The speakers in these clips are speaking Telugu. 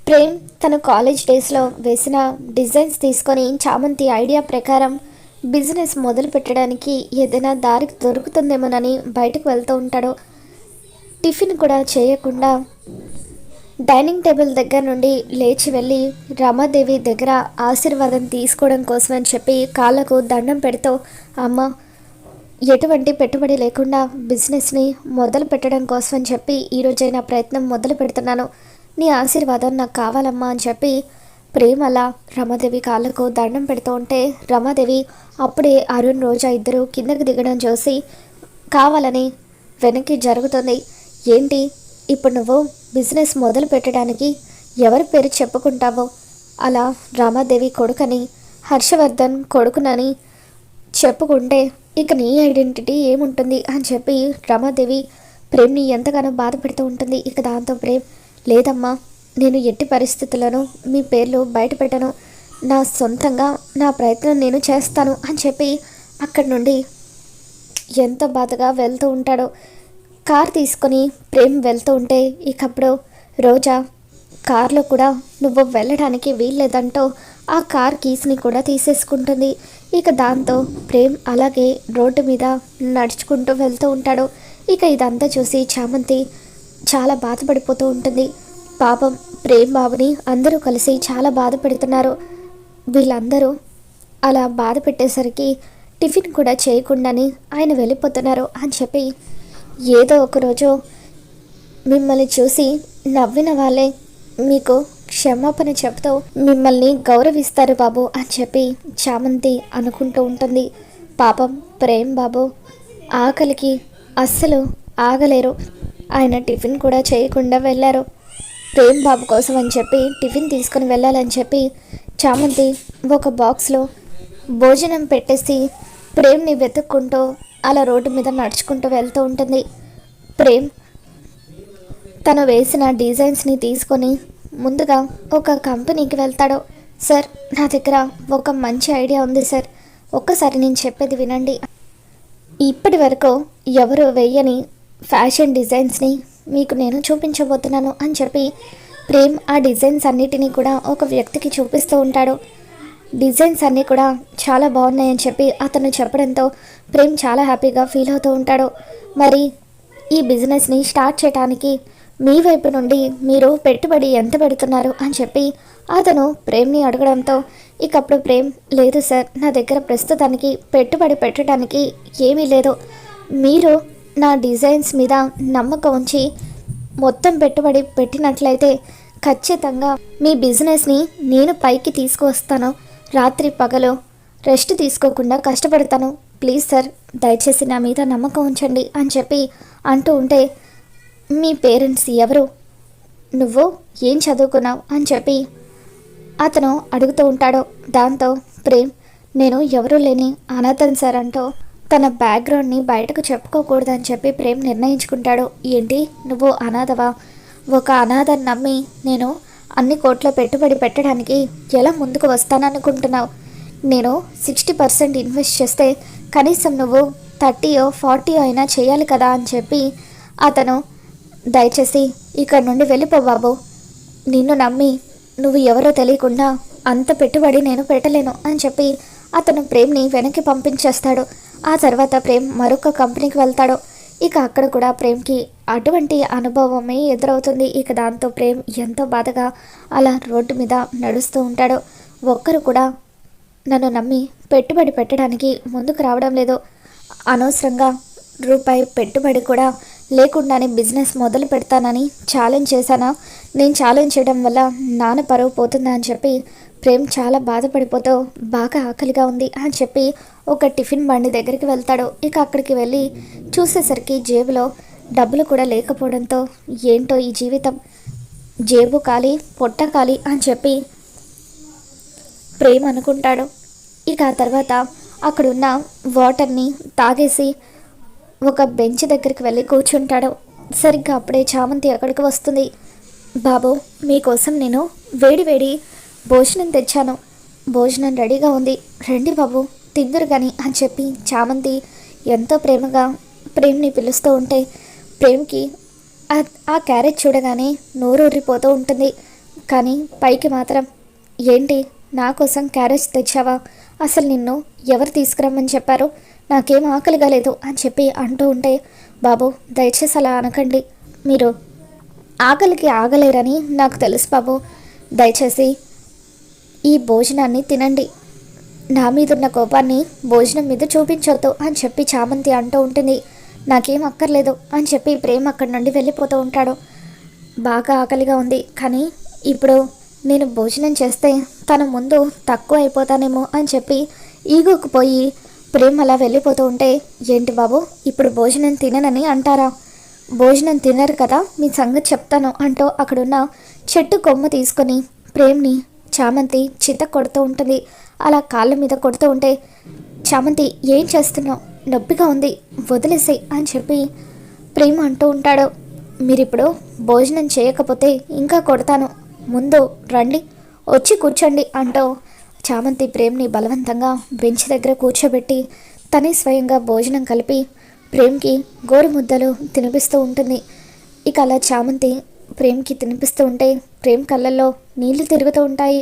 ప్రేమ్ తన కాలేజ్ డేస్లో వేసిన డిజైన్స్ తీసుకొని చామంతి ఐడియా ప్రకారం బిజినెస్ మొదలు పెట్టడానికి ఏదైనా దారికి దొరుకుతుందేమోనని బయటకు వెళ్తూ ఉంటాడు. టిఫిన్ కూడా చేయకుండా డైనింగ్ టేబుల్ దగ్గర నుండి లేచి వెళ్ళి రమాదేవి దగ్గర ఆశీర్వాదం తీసుకోవడం కోసం అని చెప్పి కాళ్ళకు దండం పెడుతూ, అమ్మ, ఎటువంటి పెట్టుబడి లేకుండా బిజినెస్ని మొదలు పెట్టడం కోసం అని చెప్పి ఈరోజైనా ప్రయత్నం మొదలు పెడుతున్నాను, నీ ఆశీర్వాదం నాకు కావాలమ్మా అని చెప్పి ప్రేమ అలా రమాదేవి కాళ్ళకు దండం పెడుతూ ఉంటే రమాదేవి అప్పుడే అరుణ్ రోజా ఇద్దరు కిందకి దిగడం చూసి కావాలని వెనక్కి జరుగుతుంది. ఏంటి ఇప్పుడు నువ్వు బిజినెస్ మొదలు పెట్టడానికి ఎవరి పేరు చెప్పుకుంటావో, అలా రమాదేవి కొడుకని హర్షవర్ధన్ కొడుకునని చెప్పుకుంటే ఇక నీ ఐడెంటిటీ ఏముంటుంది అని చెప్పి రమాదేవి ప్రేమ్ని ఎంతగానో బాధ పెడుతూ ఉంటుంది. ఇక దాంతో ప్రేమ్, లేదమ్మా, నేను ఎట్టి పరిస్థితులను మీ పేర్లు బయట పెట్టను, నా సొంతంగా నా ప్రయత్నం నేను చేస్తాను అని చెప్పి అక్కడి నుండి ఎంత బాధగా వెళ్తూ ఉంటాడో. కార్ తీసుకొని ప్రేమ్ వెళ్తూ ఉంటే ఇకప్పుడు రోజా కార్లో కూడా నువ్వు వెళ్ళడానికి వీల్లేదంటూ ఆ కార్ కీస్ని కూడా తీసేసుకుంటుంది. ఇక దాంతో ప్రేమ్ అలాగే రోడ్డు మీద నడుచుకుంటూ వెళ్తూ ఉంటాడు. ఇక ఇదంతా చూసి చామంతి చాలా బాధపడిపోతూ ఉంటుంది. పాపం ప్రేమ్ బాబుని అందరూ కలిసి చాలా బాధ పెడుతున్నారు. వీళ్ళందరూ అలా బాధ పెట్టేసరికి టిఫిన్ కూడా చేయకుండానే ఆయన వెళ్ళిపోతున్నారు అని చెప్పి, ఏదో ఒకరోజు మిమ్మల్ని చూసి నవ్విన వాళ్ళే మీకు క్షమాపణ చెప్తూ మిమ్మల్ని గౌరవిస్తారు బాబు అని చెప్పి చామంతి అనుకుంటూ ఉంటుంది. పాపం ప్రేమ్ బాబు ఆకలికి అస్సలు ఆగలేరు. ఆయన టిఫిన్ కూడా చేయకుండా వెళ్ళారు. ప్రేమ్ బాబు కోసం అని చెప్పి టిఫిన్ తీసుకుని వెళ్ళాలని చెప్పి చామంతి ఒక బాక్స్లో భోజనం పెట్టేసి ప్రేమ్ని వెతుక్కుంటూ అలా రోడ్డు మీద నడుచుకుంటూ వెళ్తూ ఉంటుంది. ప్రేమ్ తను వేసిన డిజైన్స్ని తీసుకొని ముందుగా ఒక కంపెనీకి వెళ్తాడు. సార్, నా దగ్గర ఒక మంచి ఐడియా ఉంది సార్, ఒక్కసారి నేను చెప్పేది వినండి. ఇప్పటి వరకు ఎవరు వేయని ఫ్యాషన్ డిజైన్స్ని మీకు నేను చూపించబోతున్నాను అని చెప్పి ప్రేమ్ ఆ డిజైన్స్ అన్నిటినీ కూడా ఒక వ్యక్తికి చూపిస్తూ ఉంటాడు. డిజైన్స్ అన్నీ కూడా చాలా బాగున్నాయని చెప్పి అతను చెప్పడంతో ప్రేమ్ చాలా హ్యాపీగా ఫీల్ అవుతూ ఉంటాడు. మరి ఈ బిజినెస్ని స్టార్ట్ చేయడానికి మీ వైపు నుండి మీరు పెట్టుబడి ఎంత పెడుతున్నారు అని చెప్పి అతను ప్రేమ్ని అడగడంతో ఇకప్పుడు ప్రేమ్, లేదు సార్, నా దగ్గర ప్రస్తుతానికి పెట్టుబడి పెట్టడానికి ఏమీ లేదు, మీరు నా డిజైన్స్ మీద నమ్మకం ఉంచి మొత్తం పెట్టుబడి పెట్టినట్లయితే ఖచ్చితంగా మీ బిజినెస్ని నేను పైకి తీసుకువస్తాను, రాత్రి పగలు రెస్ట్ తీసుకోకుండా కష్టపడతాను, ప్లీజ్ సార్, దయచేసి నా మీద నమ్మకం ఉంచండి అని చెప్పి అంటూ ఉంటే, మీ పేరెంట్స్ ఎవరు, నువ్వు ఏం చదువుకున్నావు అని చెప్పి అతను అడుగుతూ ఉంటాడు. దాంతో ప్రేమ్, నేను ఎవరూ లేని అనాథన్ సార్ అంటూ తన బ్యాక్గ్రౌండ్ని బయటకు చెప్పుకోకూడదని చెప్పి ప్రేమ్ నిర్ణయించుకుంటాడు. ఏంటి, నువ్వు అనాథవా? ఒక అనాథని నమ్మి నేను అన్ని కోట్ల పెట్టుబడి పెట్టడానికి ఎలా ముందుకు వస్తాననుకుంటున్నావు? నేను 60% ఇన్వెస్ట్ చేస్తే కనీసం నువ్వు 30-40 అయినా చేయాలి కదా అని చెప్పి అతను, దయచేసి ఇక్కడ నుండి వెళ్ళిపో బాబు, నిన్ను నమ్మి నువ్వు ఎవరో తెలియకుండా అంత పెట్టుబడి నేను పెట్టలేను అని చెప్పి అతను ప్రేమ్ని వెనక్కి పంపించేస్తాడు. ఆ తర్వాత ప్రేమ్ మరొక కంపెనీకి వెళ్తాడు. ఇక అక్కడ కూడా ప్రేమ్కి అటువంటి అనుభవమే ఎదురవుతుంది. ఇక దాంతో ప్రేమ్ ఎంతో బాధగా అలా రోడ్డు మీద నడుస్తూ ఉంటాడు. ఒక్కరు కూడా నన్ను నమ్మి పెట్టుబడి పెట్టడానికి ముందుకు రావడం లేదు, అనవసరంగా రూపాయి పెట్టుబడి కూడా లేకుండానే బిజినెస్ మొదలు పెడతానని ఛాలెంజ్ చేశానా, నేను ఛాలెంజ్ చేయడం వల్ల నాన్న పరువు పోతుందా అని చెప్పి ప్రేమ్ చాలా బాధపడిపోతూ బాగా ఆకలిగా ఉంది అని చెప్పి ఒక టిఫిన్ బండి దగ్గరికి వెళ్తాడు. ఇక అక్కడికి వెళ్ళి చూసేసరికి జేబులో డబ్బులు కూడా లేకపోవడంతో ఏంటో ఈ జీవితం, జేబు ఖాళీ పొట్ట ఖాళీ అని చెప్పి ప్రేమ్ అనుకుంటాడు. ఇక ఆ తర్వాత అక్కడున్న వాటర్ని తాగేసి ఒక బెంచ్ దగ్గరికి వెళ్ళి కూర్చుంటాడు. సరిగ్గా అప్పుడే చామంతి అక్కడికి వస్తుంది. బాబు, మీకోసం నేను వేడి వేడి భోజనం తెచ్చాను, భోజనం రెడీగా ఉంది, రండి బాబు తిందురు కానీ అని చెప్పి చామంతి ఎంతో ప్రేమగా ప్రేమ్ని పిలుస్తూ ఉంటే ప్రేమ్కి ఆ క్యారెట్ చూడగానే నోరూరిపోతూ ఉంటుంది. కానీ పైకి మాత్రం ఏంటి నా కోసం క్యారేజ్ తెచ్చావా, అసలు నిన్ను ఎవరు తీసుకురమ్మని చెప్పారు, నాకేం ఆకలిగా లేదు అని చెప్పి అంటూ ఉంటే, బాబు దయచేసి అలా అనకండి, మీరు ఆకలికి ఆగలేరని నాకు తెలుసు బాబు, దయచేసి ఈ భోజనాన్ని తినండి, నా మీదున్న కోపాన్ని భోజనం మీద చూపించొద్దు అని చెప్పి చామంతి అంటూ ఉంటుంది. నాకేం అక్కర్లేదు అని చెప్పి ప్రేమ్ అక్కడి నుండి వెళ్ళిపోతూ ఉంటాడు. బాగా ఆకలిగా ఉంది, కానీ ఇప్పుడు నేను భోజనం చేస్తే తన ముందు తక్కువ అయిపోతానేమో అని చెప్పి ఈగోకు పోయి ప్రేమ్ అలా వెళ్ళిపోతూ ఉంటే, ఏంటి బాబు ఇప్పుడు భోజనం తిననని అంటారా, భోజనం తినరు కదా, మీ సంగతి చెప్తాను అంటూ అక్కడున్న చెట్టు కొమ్మ తీసుకొని ప్రేమ్ని చామంతి చిత్త కొడుతూ ఉంటుంది. అలా కాళ్ళ మీద కొడుతూ ఉంటే, చామంతి ఏం చేస్తున్నావు, నొప్పిగా ఉంది వదిలేసాయి అని చెప్పి ప్రేమ అంటూ ఉంటాడు. మీరిప్పుడు భోజనం చేయకపోతే ఇంకా కొడతాను, ముందు రండి వచ్చి కూర్చోండి అంటూ చామంతి ప్రేమ్ని బలవంతంగా బెంచ్ దగ్గర కూర్చోబెట్టి తనే స్వయంగా భోజనం కలిపి ప్రేమ్కి గోరు ముద్దలు తినిపిస్తూ ఉంటుంది. ఇక అలా చామంతి ప్రేమ్కి తినిపిస్తూ ఉంటే ప్రేమ్ కళ్ళల్లో నీళ్లు తిరుగుతూ ఉంటాయి.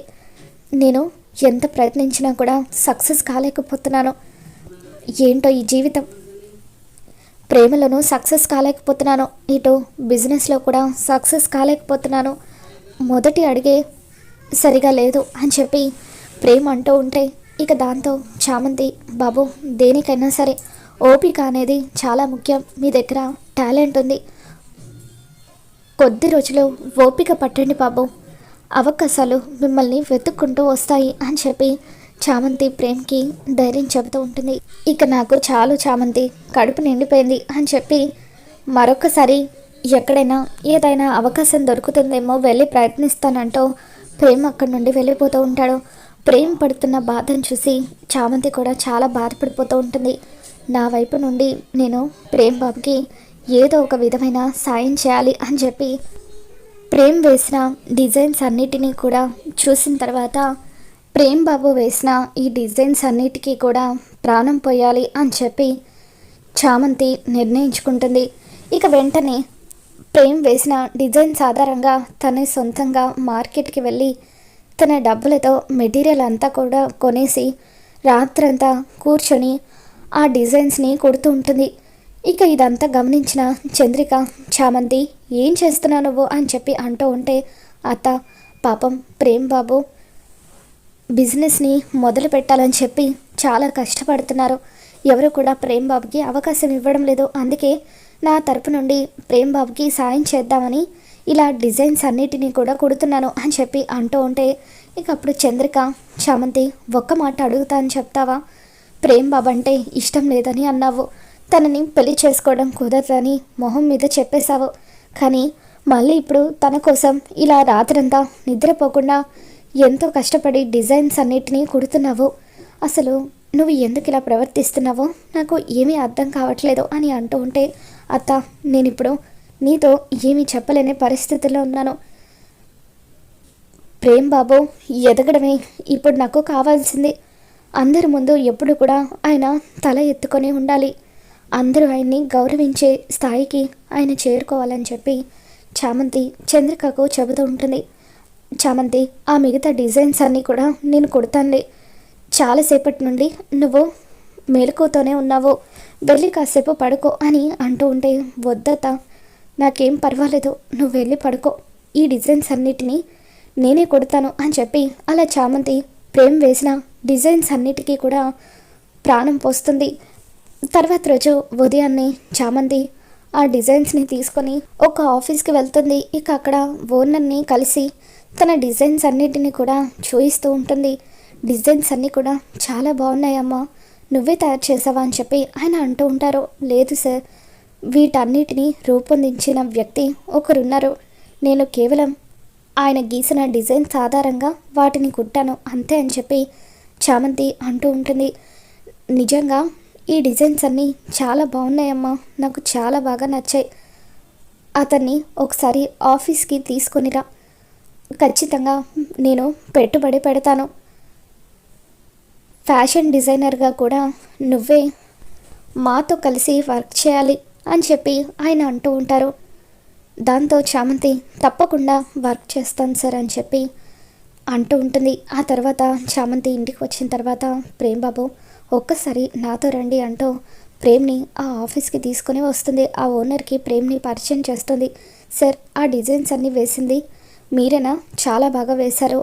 నేను ఎంత ప్రయత్నించినా కూడా సక్సెస్ కాలేకపోతున్నాను, ఏంటో ఈ జీవితం, ప్రేమలోనూ సక్సెస్ కాలేకపోతున్నాను, ఇటు బిజినెస్లో కూడా సక్సెస్ కాలేకపోతున్నాను, మొదటి అడిగే సరిగా లేదు అని చెప్పి ప్రేమ అంటూ ఉంటే, ఇక దాంతో చామంతి, బాబు దేనికైనా సరే ఓపిక అనేది చాలా ముఖ్యం, మీ దగ్గర టాలెంట్ ఉంది, కొద్ది రోజులు ఓపిక పట్టండి బాబు, అవకాశాలు మిమ్మల్ని వెతుక్కుంటూ వస్తాయి అని చెప్పి చామంతి ప్రేమ్కి ధైర్యం చెబుతూ ఉంటుంది. ఇక నాకు చాలు చామంతి, కడుపు నిండిపోయింది అని చెప్పి మరొకసారి ఎక్కడైనా ఏదైనా అవకాశం దొరుకుతుందేమో వెళ్ళి ప్రయత్నిస్తానంటూ ప్రేమ్ అక్కడి నుండి వెళ్ళిపోతూ ఉంటాడు. ప్రేమ్ పడుతున్న బాధను చూసి చామంతి కూడా చాలా బాధపడిపోతూ ఉంటుంది. నా వైపు నుండి నేను ప్రేమ్ బాబుకి ఏదో ఒక విధమైన సాయం చేయాలి అని చెప్పి ప్రేమ్ వేసిన డిజైన్స్ అన్నిటినీ కూడా చూసిన తర్వాత ప్రేమ్ బాబు వేసిన ఈ డిజైన్స్ అన్నిటికీ కూడా ప్రాణం పోయాలి అని చెప్పి చామంతి నిర్ణయించుకుంటుంది. ఇక వెంటనే ప్రేమ్ వేసిన డిజైన్స్ ఆధారంగా తనే సొంతంగా మార్కెట్కి వెళ్ళి తన డబ్బులతో మెటీరియల్ అంతా కూడా కొనేసి రాత్రంతా కూర్చొని ఆ డిజైన్స్ని కుడుతూ ఉంటుంది. ఇక ఇదంతా గమనించిన చంద్రిక, చామంతి ఏం చేస్తున్నావు నువ్వు అని చెప్పి అంటూ ఉంటే, అత్త పాపం ప్రేమ్ బాబు బిజినెస్ని మొదలు పెట్టాలని చెప్పి చాలా కష్టపడుతున్నారు, ఎవరు కూడా ప్రేమ్ బాబుకి అవకాశం ఇవ్వడం లేదు, అందుకే నా తరపు నుండి ప్రేమ్ బాబుకి సాయం చేద్దామని ఇలా డిజైన్స్ అన్నిటినీ కూడా కుడుతున్నాను అని చెప్పి అంటూ ఉంటే, ఇక అప్పుడు చంద్రిక, చామంతి ఒక్క మాట అడుగుతాను చెప్తావా, ప్రేమ్ బాబు అంటే ఇష్టం లేదని అన్నావు, తనని పెళ్లి చేసుకోవడం కుదరదని మొహం మీద చెప్పేశావు, కానీ మళ్ళీ ఇప్పుడు తన కోసం ఇలా రాత్రంతా నిద్రపోకుండా ఎంతో కష్టపడి డిజైన్స్ అన్నిటినీ కుడుతున్నావు, అసలు నువ్వు ఎందుకు ఇలా ప్రవర్తిస్తున్నావో నాకు ఏమీ అర్థం కావట్లేదు అని అంటూ ఉంటే, అత్త నేను ఇప్పుడు నీతో ఏమీ చెప్పలేని పరిస్థితిలో ఉన్నాను, ప్రేమ్ బాబు ఎదగడమే ఇప్పుడు నాకు కావాల్సింది, అందరి ముందు ఎప్పుడు కూడా ఆయన తల ఎత్తుకొని ఉండాలి, అందరూ ఆయన్ని గౌరవించే స్థాయికి ఆయన చేరుకోవాలని చెప్పి చామంతి చంద్రికకు చెబుతూ ఉంటుంది. చామంతి ఆ మిగతా డిజైన్స్ అన్నీ కూడా నేను కుడతానులే, చాలాసేపటి నుండి నువ్వు మేలుకోతోనే ఉన్నావు, వెళ్ళి కాసేపు పడుకో అని అంటూ ఉంటే, వద్దత నాకేం పర్వాలేదు, నువ్వు వెళ్ళి పడుకో, ఈ డిజైన్స్ అన్నిటినీ నేనే కుడతాను అని చెప్పి అలా చామంతి ప్రేమ్ వేసిన డిజైన్స్ అన్నిటికీ కూడా ప్రాణం పోస్తుంది. తర్వాత రోజు ఉదయాన్నే చామంతి ఆ డిజైన్స్ని తీసుకొని ఒక ఆఫీస్కి వెళ్తుంది. ఇక అక్కడ ఓనర్ని కలిసి తన డిజైన్స్ అన్నిటిని కూడా చూపిస్తూ ఉంటుంది. డిజైన్స్ అన్నీ కూడా చాలా బాగున్నాయమ్మా, నువ్వే తయారు చేసావా అని చెప్పి ఆయన అంటూ ఉంటారు. లేదు సార్, వీటన్నిటిని రూపొందించిన వ్యక్తి ఒకరున్నారు, నేను కేవలం ఆయన గీసిన డిజైన్స్ ఆధారంగా వాటిని కుట్టాను అంతే అని చెప్పి చామంతి అంటూ ఉంటుంది. నిజంగా ఈ డిజైన్స్ అన్నీ చాలా బాగున్నాయమ్మా, నాకు చాలా బాగా నచ్చాయి, అతన్ని ఒకసారి ఆఫీస్కి తీసుకొనిరా, ఖచ్చితంగా నేను పెట్టుబడి పెడతాను, ఫ్యాషన్ డిజైనర్గా కూడా నువ్వే మాతో కలిసి వర్క్ చేయాలి అని చెప్పి ఆయన అంటూ ఉంటారు. దాంతో చామంతి తప్పకుండా వర్క్ చేస్తాను సార్ అని చెప్పి అంటూ ఉంటుంది. ఆ తర్వాత చామంతి ఇంటికి వచ్చిన తర్వాత ప్రేమ్ బాబు ఒక్కసారి నాతో రండి అంటూ ప్రేమ్ని ఆ ఆఫీస్కి తీసుకొని వస్తుంది. ఆ ఓనర్కి ప్రేమ్ని పరిచయం చేస్తుంది. సార్, ఆ డిజైన్స్ అన్నీ వేసింది మీరేనా? చాలా బాగా వేశారు.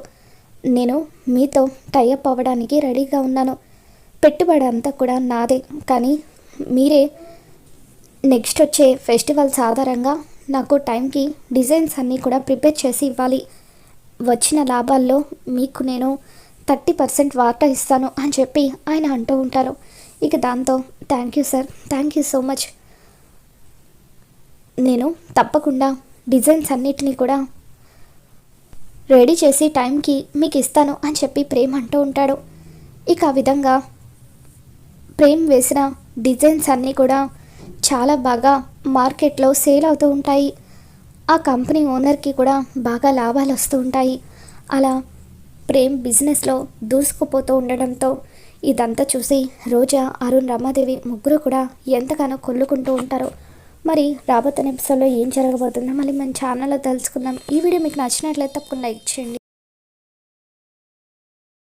నేను మీతో టైఅప్ అవ్వడానికి రెడీగా ఉన్నాను. పెట్టుబడి అంతా కూడా నాదే, కానీ మీరే నెక్స్ట్ వచ్చే ఫెస్టివల్స్ ఆధారంగా నాకు టైంకి డిజైన్స్ అన్నీ కూడా ప్రిపేర్ చేసి ఇవ్వాలి. వచ్చిన లాభాల్లో మీకు నేను 30% వాటా ఇస్తాను అని చెప్పి ఆయన అంటూ ఉంటారు. ఇక దాంతో thank you sir, thank you so much. నేను తప్పకుండా డిజైన్స్ అన్నిటినీ కూడా రెడీ చేసి టైంకి మీకు ఇస్తాను అని చెప్పి ప్రేమ్ అంటూ ఉంటాడు. ఇక ఆ విధంగా ప్రేమ్ వేసిన డిజైన్స్ అన్నీ కూడా చాలా బాగా మార్కెట్లో సేల్ అవుతూ ఉంటాయి. ఆ కంపెనీ ఓనర్కి కూడా బాగా లాభాలు వస్తూ ఉంటాయి. అలా ప్రేమ్ బిజినెస్లో దూసుకుపోతూ ఉండడంతో ఇదంతా చూసి రోజా, అరుణ్, రమాదేవి ముగ్గురు కూడా ఎంతగానో కొల్లుకుంటూ ఉంటారు. మరి రాబోతున్న ఎపిసోడ్లో ఏం జరగబోతుందో మళ్ళీ మన ఛానల్లో తెలుసుకుందాం. ఈ వీడియో మీకు నచ్చినట్లయితే తప్పకుండా లైక్ చేయండి.